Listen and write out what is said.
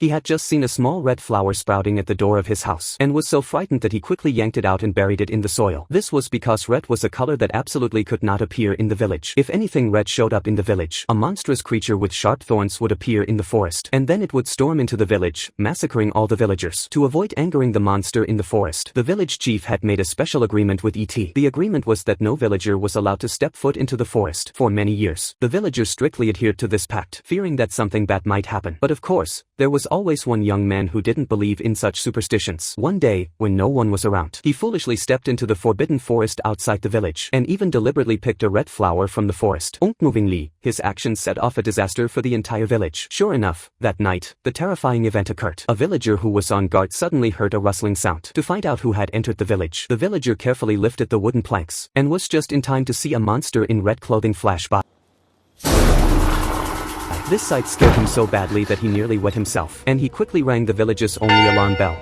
He had just seen a small red flower sprouting at the door of his house, and was so frightened that he quickly yanked it out and buried it in the soil. This was because red was a color that absolutely could not appear in the village. If anything red showed up in the village, a monstrous creature with sharp thorns would appear in the forest, and then it would storm into the village, massacring all the villagers. To avoid angering the monster in the forest, the village chief had made a special agreement with E.T. The agreement was that no villager was allowed to step foot into the forest. For many years, the villagers strictly adhered to this pact, fearing that something bad might happen. But of course, there was always one young man who didn't believe in such superstitions. One day, when no one was around, he foolishly stepped into the forbidden forest outside the village, and even deliberately picked a red flower from the forest. Unmovingly, his actions set off a disaster for the entire village. Sure enough, that night, the terrifying event occurred. A villager who was on guard suddenly heard a rustling sound. To find out who had entered the village, the villager carefully lifted the wooden planks, and was just in time to see a monster in red clothing flash by. This sight scared him so badly that he nearly wet himself, and he quickly rang the village's only alarm bell.